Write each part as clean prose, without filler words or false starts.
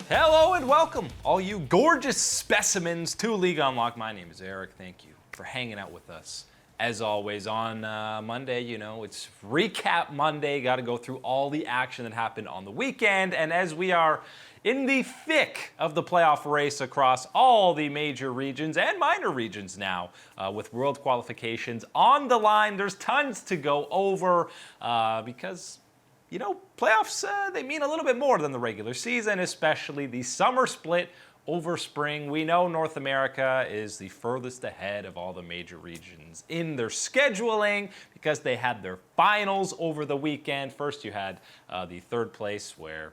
Hello and welcome, all you gorgeous specimens, to League Unlocked. My name is Eric. Thank you for hanging out with us. As always, on Monday, you know, it's Recap Monday. Got to go through all the action that happened on the weekend. And as we are in the thick of the playoff race across all the major regions and minor regions now, with world qualifications on the line, there's tons to go over because, you know, playoffs, they mean a little bit more than the regular season, especially the summer split over spring. We know North America is the furthest ahead of all the major regions in their scheduling because they had their finals over the weekend. First, you had the third place where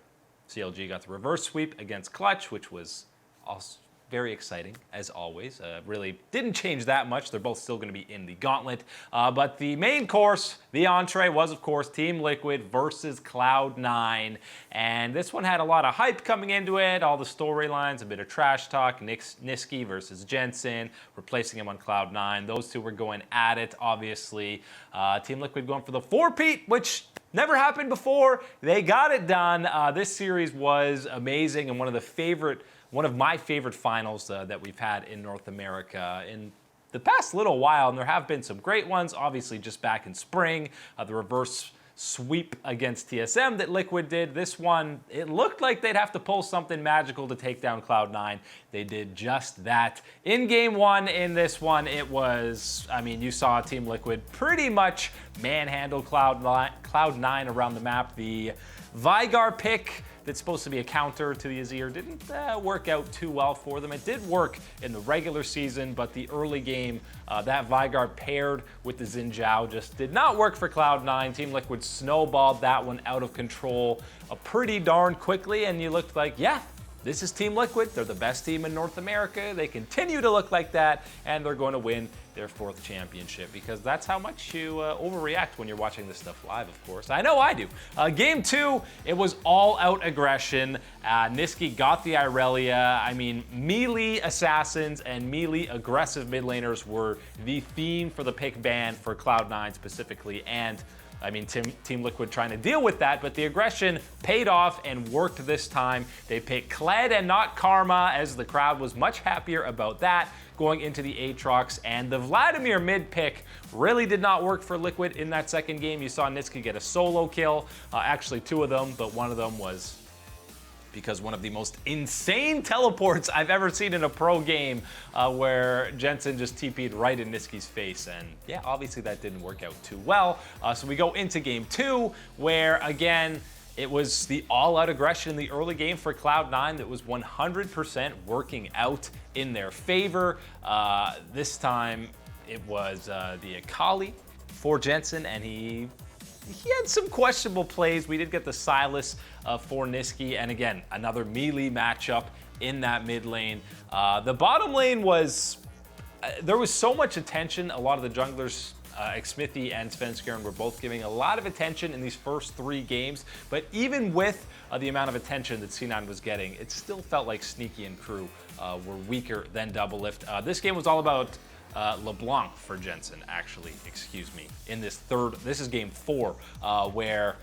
CLG got the reverse sweep against Clutch, which was also very exciting, as always. Really didn't change that much. They're both still going to be in the gauntlet. But the main course, the entree, was, of course, Team Liquid versus Cloud9. And this one had a lot of hype coming into it, all the storylines, a bit of trash talk. Niski versus Jensen, replacing him on Cloud9. Those two were going at it, obviously. Team Liquid going for the four-peat, which never happened before. They got it done. This series was amazing and one of my favorite finals that we've had in North America in the past little while, and there have been some great ones. Obviously, just back in spring, the reverse sweep against TSM that Liquid did. This one, it looked like they'd have to pull something magical to take down Cloud9. They did just that. In game one, in this one, it was, I mean, you saw Team Liquid pretty much manhandle Cloud9 around the map. The Vigar pick that's supposed to be a counter to the Azir didn't work out too well for them. It did work in the regular season, but the early game, that Vigar paired with the Xin Zhao just did not work for Cloud9. Team Liquid snowballed that one out of control pretty darn quickly, and you looked like, yeah, this is Team Liquid. They're the best team in North America. They continue to look like that, and they're going to win their fourth championship, because that's how much you overreact when you're watching this stuff live, of course. I know I do. Game two, it was all-out aggression. Niski got the Irelia. I mean, melee assassins and melee aggressive mid laners were the theme for the pick ban for Cloud9 specifically, and I mean, Team Liquid trying to deal with that, but the aggression paid off and worked this time. They picked Kled and not Karma, as the crowd was much happier about that going into the Aatrox. And the Vladimir mid pick really did not work for Liquid in that second game. You saw Niski get a solo kill, actually two of them, but one of them was because one of the most insane teleports I've ever seen in a pro game, where Jensen just TP'd right in Niski's face. And yeah, obviously that didn't work out too well. So we go into game two, where again, it was the all-out aggression in the early game for Cloud9 that was 100% working out in their favor. This time it was the Akali for Jensen, and he had some questionable plays. We did get the Silas for Niski, and again, another melee matchup in that mid lane. The bottom lane was, there was so much attention. A lot of the junglers, Xmithy and Svenskeren, were both giving a lot of attention in these first three games, but even with the amount of attention that C9 was getting, it still felt like Sneaky and crew were weaker than Doublelift. This game was all about LeBlanc for Jensen, actually, excuse me, in this is game four, where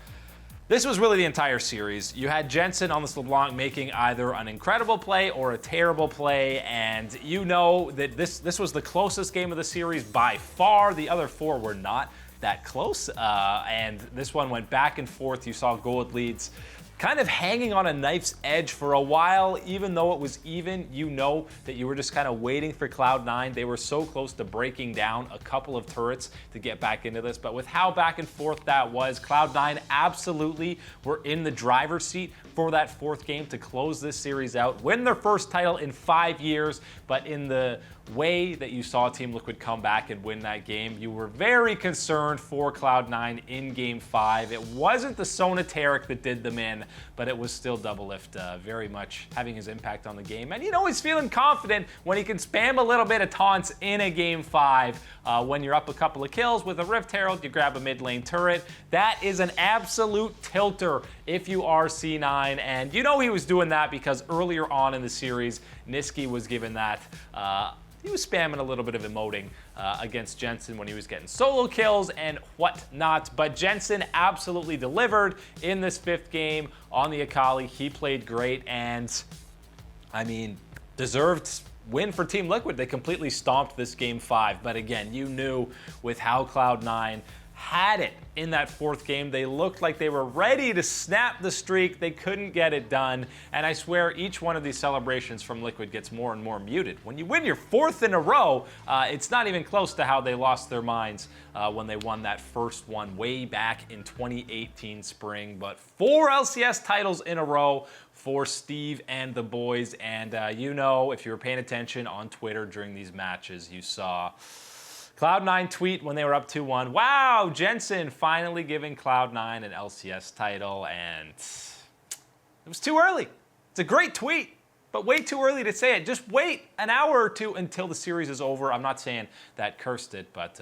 this was really the entire series. You had Jensen on this LeBlanc making either an incredible play or a terrible play, and you know that this was the closest game of the series by far. The other four were not that close, and this one went back and forth. You saw gold leads kind of hanging on a knife's edge for a while. Even though it was even, you know that you were just kind of waiting for Cloud9. They were so close to breaking down a couple of turrets to get back into this, but with how back and forth that was, Cloud9 absolutely were in the driver's seat for that fourth game to close this series out, win their first title in 5 years. But in the way that you saw Team Liquid come back and win that game, you were very concerned for Cloud9 in game 5. It wasn't the Sonateric that did them in, but it was still Doublelift very much having his impact on the game. And you know, he's feeling confident when he can spam a little bit of taunts in a game 5. When you're up a couple of kills with a Rift Herald, you grab a mid lane turret. That is an absolute tilter if you are C9. And you know he was doing that because earlier on in the series, Niski was given that. He was spamming a little bit of emoting against Jensen when he was getting solo kills and whatnot. But Jensen absolutely delivered in this 5th game on the Akali. He played great, and I mean, deserved win for Team Liquid. They completely stomped this game 5. But again, you knew with how Cloud9 had it in that 4th game. They looked like they were ready to snap the streak. They couldn't get it done. And I swear each one of these celebrations from Liquid gets more and more muted. When you win your 4th in a row, it's not even close to how they lost their minds when they won that first one way back in 2018 spring. But 4 LCS titles in a row for Steve and the boys. And you know, if you were paying attention on Twitter during these matches, you saw Cloud9 tweet when they were up 2-1. Wow, Jensen finally giving Cloud9 an LCS title, and it was too early. It's a great tweet, but way too early to say it. Just wait an hour or two until the series is over. I'm not saying that cursed it, but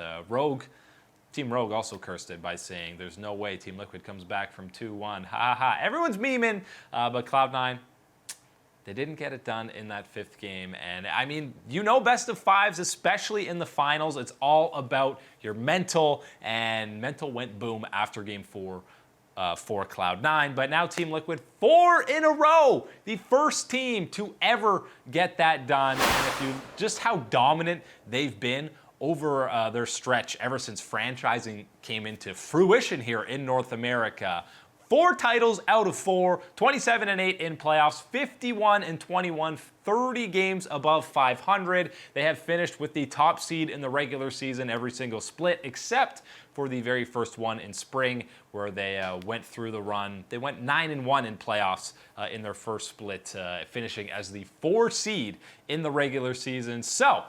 Team Rogue also cursed it by saying there's no way Team Liquid comes back from 2-1. Ha ha ha. Everyone's memeing, but Cloud9, they didn't get it done in that 5th game. And I mean, you know, best of 5s, especially in the finals, it's all about your mental, and mental went boom after game 4 for Cloud9. But now Team Liquid, 4 in a row, the first team to ever get that done. And if you just how dominant they've been over their stretch ever since franchising came into fruition here in North America. 4 titles out of 4, 27-8 in playoffs, 51-21, 30 games above 500. They have finished with the top seed in the regular season every single split, except for the very first one in spring, where they went through the run. They went 9-1 in playoffs in their first split, finishing as the 4 seed in the regular season. So,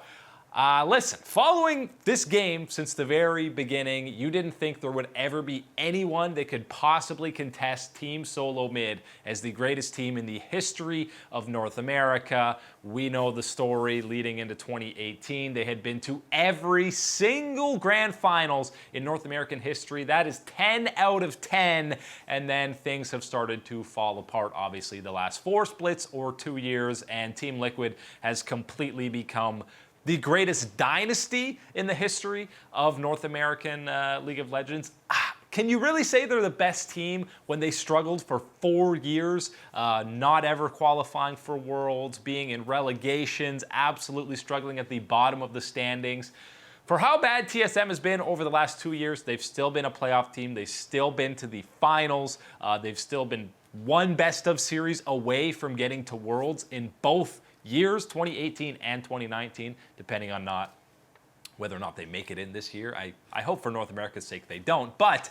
listen, following this game since the very beginning, you didn't think there would ever be anyone that could possibly contest Team Solo Mid as the greatest team in the history of North America. We know the story leading into 2018. They had been to every single grand finals in North American history. That is 10 out of 10. And then things have started to fall apart, obviously, the last 4 splits or 2 years. And Team Liquid has completely become the greatest dynasty in the history of North American League of Legends. Can you really say they're the best team when they struggled for 4 years, not ever qualifying for Worlds, being in relegations, absolutely struggling at the bottom of the standings? For how bad TSM has been over the last 2 years, they've still been a playoff team. They've still been to the finals. They've still been one best of series away from getting to Worlds in both years, 2018 and 2019, depending on whether or not they make it in this year. I hope for North America's sake they don't. But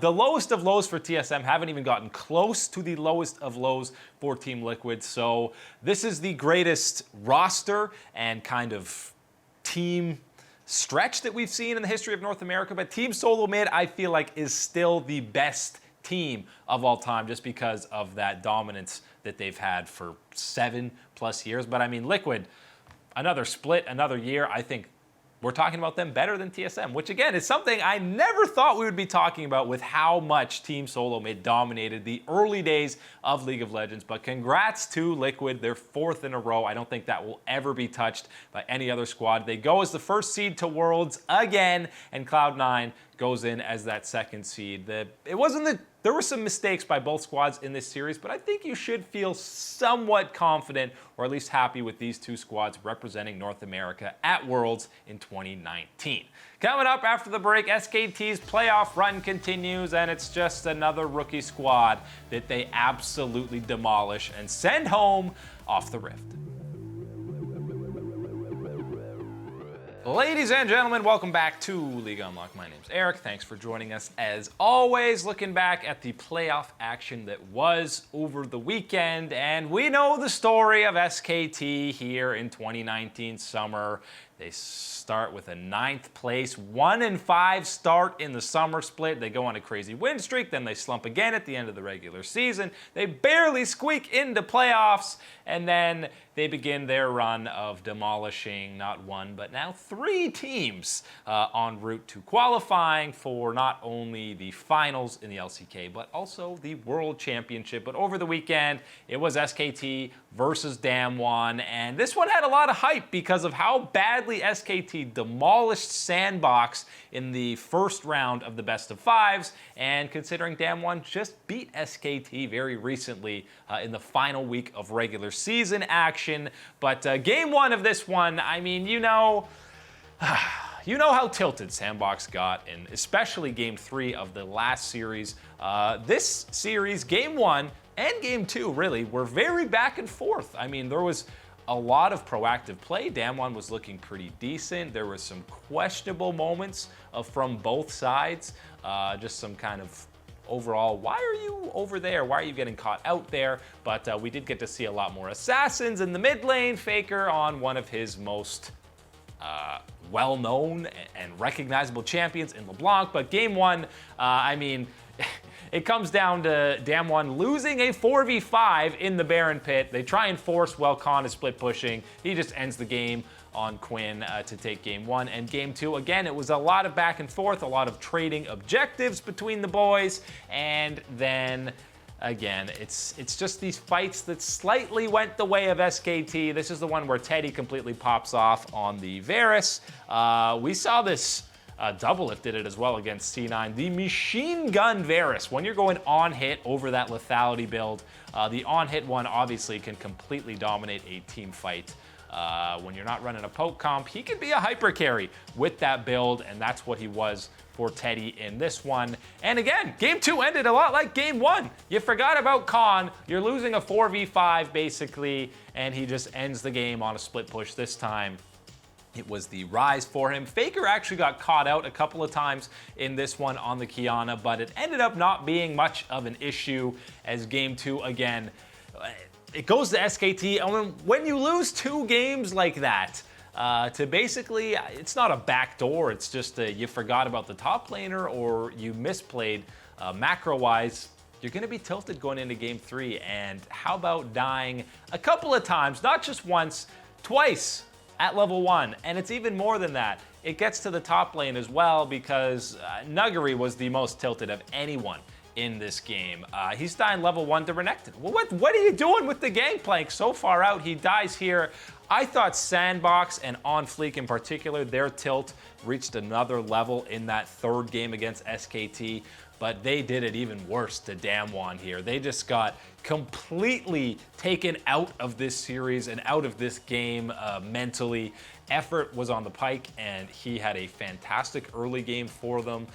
the lowest of lows for TSM haven't even gotten close to the lowest of lows for Team Liquid. So this is the greatest roster and kind of team stretch that we've seen in the history of North America. But Team Solo Mid, I feel like, is still the best team of all time, just because of that dominance that they've had for 7+ years. But I mean, Liquid, another split, another year, I think we're talking about them better than TSM, which again is something I never thought we would be talking about with how much Team Solo Mid dominated the early days of League of Legends. But congrats to Liquid, their 4th in a row. I don't think that will ever be touched by any other squad. They go as the first seed to Worlds again, and Cloud9 goes in as that 2nd seed. There were some mistakes by both squads in this series, but I think you should feel somewhat confident, or at least happy, with these 2 squads representing North America at Worlds in 2019. Coming up after the break, SKT's playoff run continues, and it's just another rookie squad that they absolutely demolish and send home off the Rift. Ladies and gentlemen, welcome back to League Unlocked. My name's Eric. Thanks for joining us as always. Looking back at the playoff action that was over the weekend, and we know the story of SKT here in 2019 summer. They start with a 9th place, 1-5 start in the summer split. They go on a crazy win streak, then they slump again at the end of the regular season. They barely squeak into playoffs, and then they begin their run of demolishing not 1, but now 3 teams en route to qualifying for not only the finals in the LCK, but also the World Championship. But over the weekend, it was SKT versus Damwon, and this one had a lot of hype because of how badly Sadly, SKT demolished Sandbox in the first round of the best of fives, and considering Damwon just beat SKT very recently in the final week of regular season action. But game one of this one, I mean, you know how tilted Sandbox got, and especially game 3 of the last series. This series, game 1 and game 2, really, were very back and forth. I mean, there was a lot of proactive play. Damwon was looking pretty decent. There were some questionable moments from both sides. Just some kind of overall, why are you over there? Why are you getting caught out there? But we did get to see a lot more assassins in the mid lane. Faker on one of his most well-known and recognizable champions in LeBlanc. But game 1, I mean, it comes down to Damwon losing a 4v5 in the Baron pit. They try and force while Khan is split pushing. He just ends the game on Quinn to take game 1. And game 2, again, it was a lot of back and forth, a lot of trading objectives between the boys. And then again, it's just these fights that slightly went the way of SKT. This is the one where Teddy completely pops off on the Varus. We saw this Doublelift did it as well against C9. The machine gun Varus, when you're going on hit over that lethality build, the on hit one obviously can completely dominate a team fight. When you're not running a poke comp, he can be a hyper carry with that build, and that's what he was for Teddy in this one. And again, game 2 ended a lot like game 1. You forgot about Khan, you're losing a 4v5 basically, and he just ends the game on a split push this time. It was the rise for him. Faker actually got caught out a couple of times in this one on the Kiana, but it ended up not being much of an issue as game 2, again, it goes to SKT. And when you lose 2 games like that, to basically, it's not a backdoor, it's just you forgot about the top laner or you misplayed macro-wise, you're going to be tilted going into game 3. And how about dying a couple of times, not just once, twice at level 1, and it's even more than that. It gets to the top lane as well because Nuggery was the most tilted of anyone in this game. He's dying level 1 to Renekton. Well, what are you doing with the gangplank so far out? He dies here. I thought Sandbox and On Fleek in particular, their tilt reached another level in that 3rd game against SKT, but they did it even worse to Damwon here. They just got completely taken out of this series and out of this game mentally. Effort was on the pike, and he had a fantastic early game for them.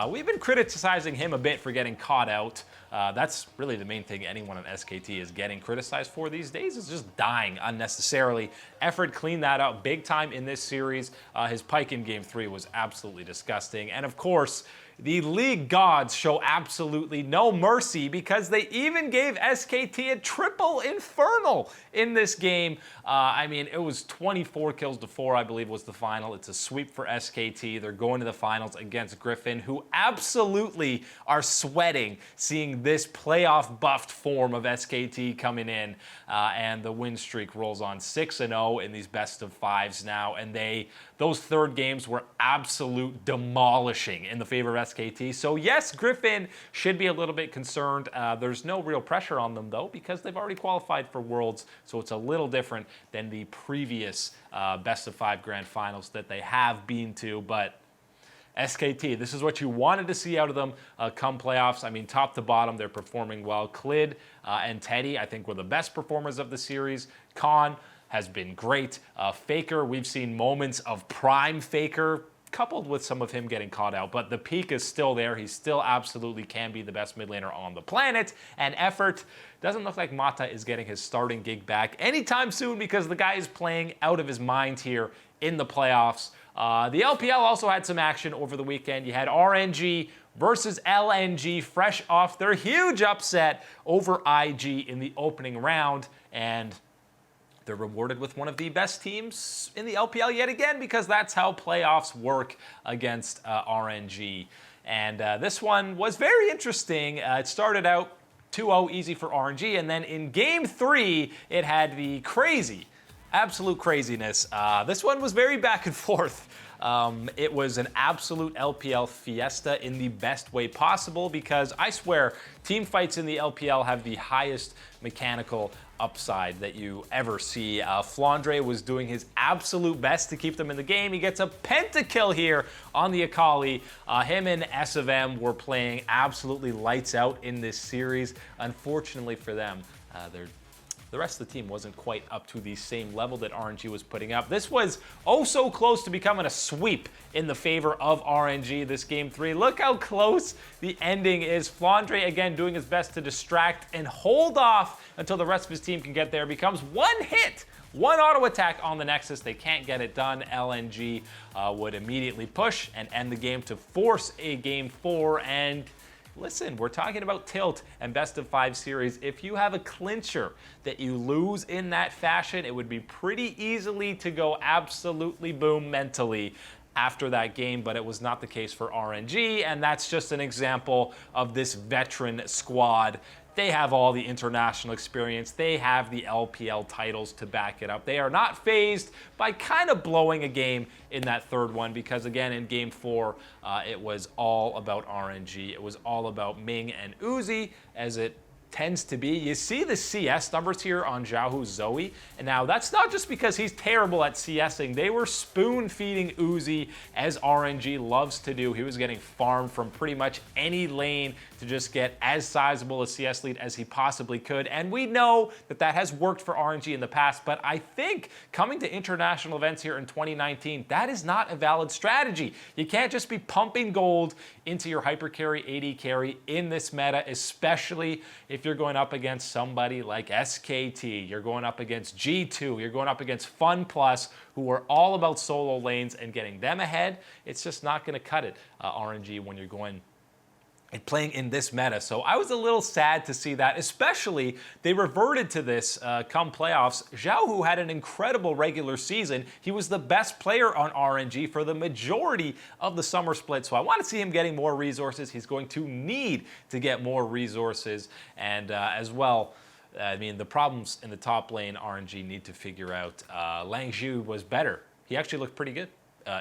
We've been criticizing him a bit for getting caught out. That's really the main thing anyone on SKT is getting criticized for these days, is just dying unnecessarily. Effort cleaned that up big time in this series. His pike in game 3 was absolutely disgusting. And of course, the League gods show absolutely no mercy because they even gave SKT a triple infernal in this game. I mean, it was 24 kills to 4, I believe was the final. It's a sweep for SKT. They're going to the finals against Griffin, who absolutely are sweating seeing this playoff buffed form of SKT coming in. And the win streak rolls on 6-0 in these best of 5s now. And those 3rd games were absolute demolishing in the favor of SKT. So yes, Griffin should be a little bit concerned. There's no real pressure on them though, because they've already qualified for Worlds. So it's a little different than the previous best of 5 grand finals that they have been to. But SKT, this is what you wanted to see out of them come playoffs. I mean, top to bottom, they're performing well. Clid and Teddy, I think, were the best performers of the series. Khan has been great. Faker, we've seen moments of prime Faker, coupled with some of him getting caught out, but the peak is still there. He still absolutely can be the best mid laner on the planet. And Effort, doesn't look like Mata is getting his starting gig back anytime soon because the guy is playing out of his mind here in the playoffs. The LPL also had some action over the weekend. You had RNG versus LNG, fresh off their huge upset over IG in the opening round, and they're rewarded with one of the best teams in the LPL yet again, because that's how playoffs work against RNG. And this one was very interesting. It started out 2-0 easy for RNG, and then in game 3, it had the absolute craziness. This one was very back and forth. It was an absolute LPL fiesta in the best way possible because I swear team fights in the LPL have the highest mechanical upside that you ever see. Flandre was doing his absolute best to keep them in the game. He gets a pentakill here on the Akali. Him and SFM were playing absolutely lights out in this series. Unfortunately for them, the rest of the team wasn't quite up to the same level that RNG was putting up. This was oh so close to becoming a sweep in the favor of RNG this game 3. Look how close the ending is. Flandre again doing his best to distract and hold off until the rest of his team can get there. Becomes one hit. One auto attack on the Nexus. They can't get it done. LNG would immediately push and end the game to force a game 4. And listen, we're talking about tilt and best of 5 series. If you have a clincher that you lose in that fashion, it would be pretty easily to go absolutely boom mentally after that game, but it was not the case for RNG, and that's just an example of this veteran squad. They have all the international experience. They have the LPL titles to back it up. They are not fazed by kind of blowing a game in that third one because, again, in Game 4, it was all about RNG. It was all about Ming and Uzi, as it tends to be. You see the CS numbers here on Xiaohu Zoe, and now that's not just because he's terrible at CSing. They were spoon-feeding Uzi, as RNG loves to do. He was getting farmed from pretty much any lane to just get as sizable a CS lead as he possibly could, and we know that that has worked for RNG in the past, but I think coming to international events here in 2019, that is not a valid strategy. You can't just be pumping gold into your hyper carry, AD carry in this meta, especially if you're going up against somebody like SKT, you're going up against G2, you're going up against Fun Plus, who are all about solo lanes and getting them ahead. It's just not going to cut it, RNG, when you're going and playing in this meta. So I was a little sad to see that, especially they reverted to this come playoffs. Xiaohu had an incredible regular season. He was the best player on RNG for the majority of the summer split. So I want to see him getting more resources. He's going to need to get more resources. And as well, I mean, the problems in the top lane, RNG need to figure out. Lang Zhu was better. He actually looked pretty good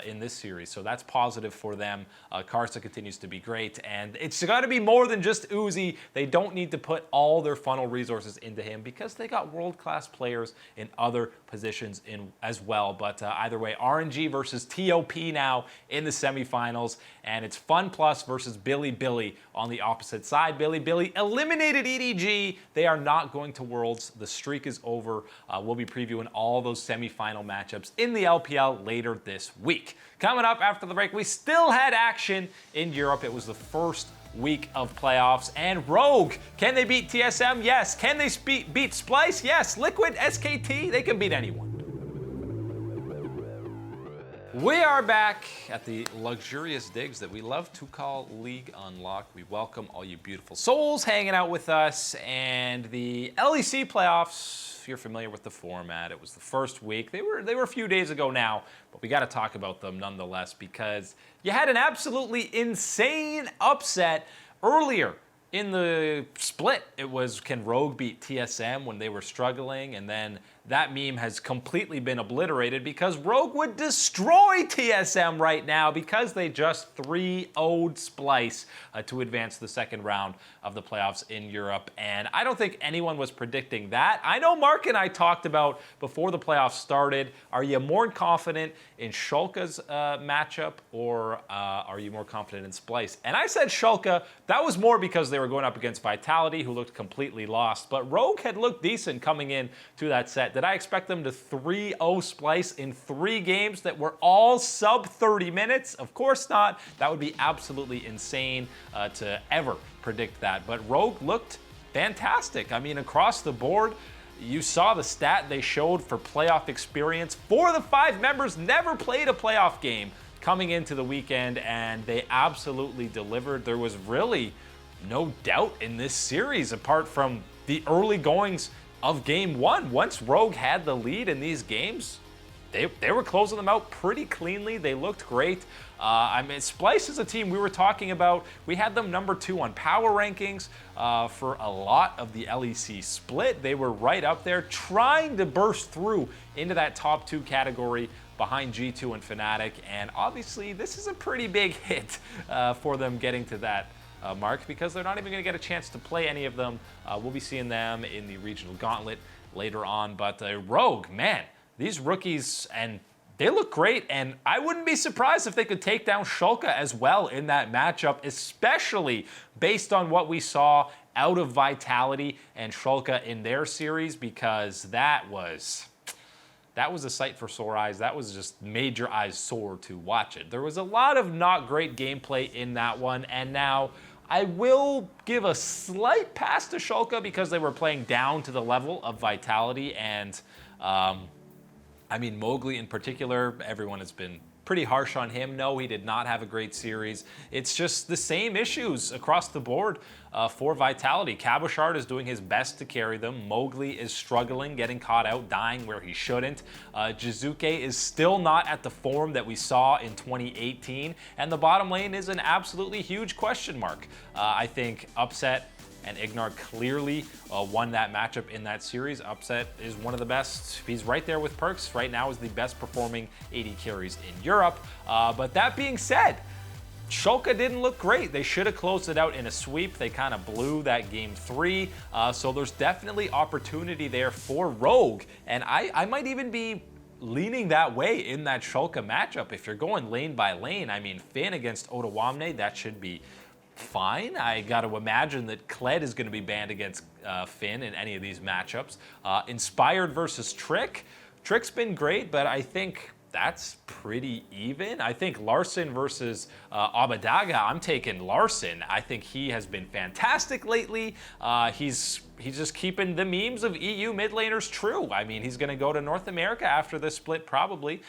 in this series, so that's positive for them. Karsa continues to be great, and it's got to be more than just Uzi. They don't need to put all their funnel resources into him because they got world-class players in other positions in as well. But either way, RNG versus TOP now in the semifinals, and it's Fun Plus versus Billy Billy on the opposite side. Billy Billy eliminated EDG. They are not going to Worlds. The streak is over. We'll be previewing all those semifinal matchups in the LPL later this week. Coming up after the break, we still had action in Europe. It was the first week of playoffs. And Rogue, can they beat TSM? Yes. Can they beat Splice? Yes. Liquid, SKT, they can beat anyone. We are back at the luxurious digs that we love to call League Unlocked. We welcome all you beautiful souls hanging out with us. And the LEC Playoffs, if you're familiar with the format, it was the first week. They were a few days ago now, but we got to talk about them nonetheless because you had an absolutely insane upset earlier in the split. It was, can Rogue beat TSM when they were struggling? And then that meme has completely been obliterated because Rogue would destroy TSM right now because they just 3-0'd Splice to advance to the second round of the playoffs in Europe. And I don't think anyone was predicting that. I know Mark and I talked about before the playoffs started, are you more confident in Schalke's matchup or are you more confident in Splice? And I said Schalke. That was more because they were going up against Vitality, who looked completely lost. But Rogue had looked decent coming in to that set. Did I expect them to 3-0 Splice in 3 games that were all sub 30 minutes? Of course not. That would be absolutely insane to ever predict that. But Rogue looked fantastic. I mean, across the board, you saw the stat they showed for playoff experience. 4 of the 5 members never played a playoff game coming into the weekend, and they absolutely delivered. There was really no doubt in this series apart from the early goings of Game 1. Once Rogue had the lead in these games, they were closing them out pretty cleanly. They looked great. I mean, Splice is a team we were talking about. We had them number 2 on power rankings for a lot of the LEC split. They were right up there trying to burst through into that top 2 category, behind G2 and Fnatic, and obviously this is a pretty big hit for them getting to that mark, because they're not even going to get a chance to play any of them. We'll be seeing them in the regional gauntlet later on, but Rogue, man, these rookies, and they look great, and I wouldn't be surprised if they could take down Schalke as well in that matchup, especially based on what we saw out of Vitality and Schalke in their series, because that was a sight for sore eyes. That was just made your eyes sore to watch it. There was a lot of not great gameplay in that one, and now I will give a slight pass to Schalke because they were playing down to the level of Vitality, and I mean, Mowgli in particular, everyone has been pretty harsh on him. No, he did not have a great series. It's just the same issues across the board for Vitality. Cabochard is doing his best to carry them. Mowgli is struggling, getting caught out, dying where he shouldn't. Jizuke is still not at the form that we saw in 2018. And the bottom lane is an absolutely huge question mark. I think Upset and Ignar clearly won that matchup in that series. Upset is one of the best. He's right there with Perks. Right now is the best performing AD carries in Europe. But that being said, Schalke didn't look great. They should have closed it out in a sweep. They kind of blew that game 3. So there's definitely opportunity there for Rogue. And I might even be leaning that way in that Schalke matchup. If you're going lane by lane, I mean, Finn against Otawamne, that should be fine. I got to imagine that Kled is going to be banned against Finn in any of these matchups. Inspired versus Trick. Trick's been great, but I think that's pretty even. I think Larson versus Abadaga, I'm taking Larson. I think he has been fantastic lately. He's just keeping the memes of EU mid laners true. I mean, he's going to go to North America after this split probably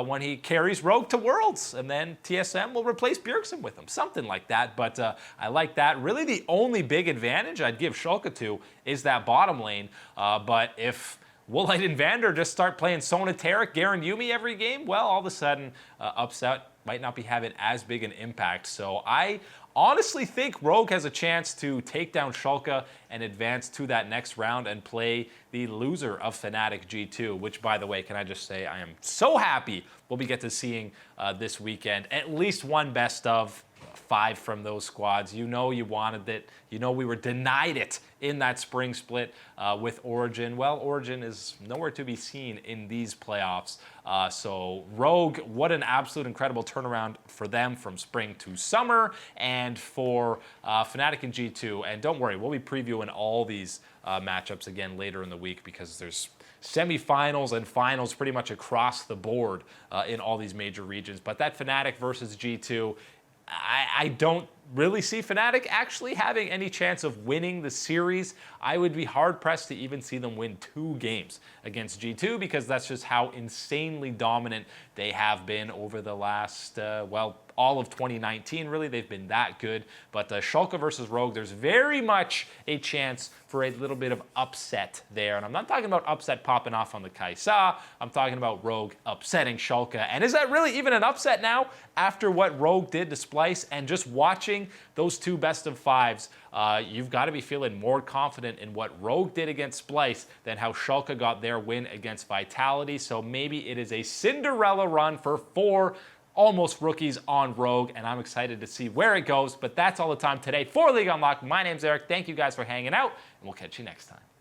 when he carries Rogue to Worlds, and then TSM will replace Bjergsen with him, something like that. But I like that. Really, the only big advantage I'd give Schalke to is that bottom lane. But if Woolite and Vander just start playing Sona Taric, Garen Yumi every game, well, all of a sudden, Upset might not be having as big an impact. So I honestly think Rogue has a chance to take down Schalke and advance to that next round and play the loser of Fnatic G2, which, by the way, can I just say I am so happy we'll be get to seeing this weekend at least one best of 5 from those squads. You know you wanted it. You know we were denied it in that spring split with Origin. Well, Origin is nowhere to be seen in these playoffs. So Rogue, what an absolute incredible turnaround for them from spring to summer, and for Fnatic and G2. And don't worry, we'll be previewing all these matchups again later in the week, because there's semifinals and finals pretty much across the board in all these major regions. But that Fnatic versus G2, I don't really see Fnatic actually having any chance of winning the series. I would be hard-pressed to even see them win 2 games against G2, because that's just how insanely dominant they have been over the last, well, all of 2019, really. They've been that good. But Schalke versus Rogue, there's very much a chance for a little bit of upset there. And I'm not talking about upset popping off on the Kai'Sa. I'm talking about Rogue upsetting Schalke. And is that really even an upset now after what Rogue did to Splice? And just watching those 2 best of 5s, you've got to be feeling more confident in what Rogue did against Splice than how Schalke got their win against Vitality. So maybe it is a Cinderella run for 4 almost rookies on Rogue, and I'm excited to see where it goes. But that's all the time today for League Unlocked. My name's Eric. Thank you guys for hanging out, and we'll catch you next time.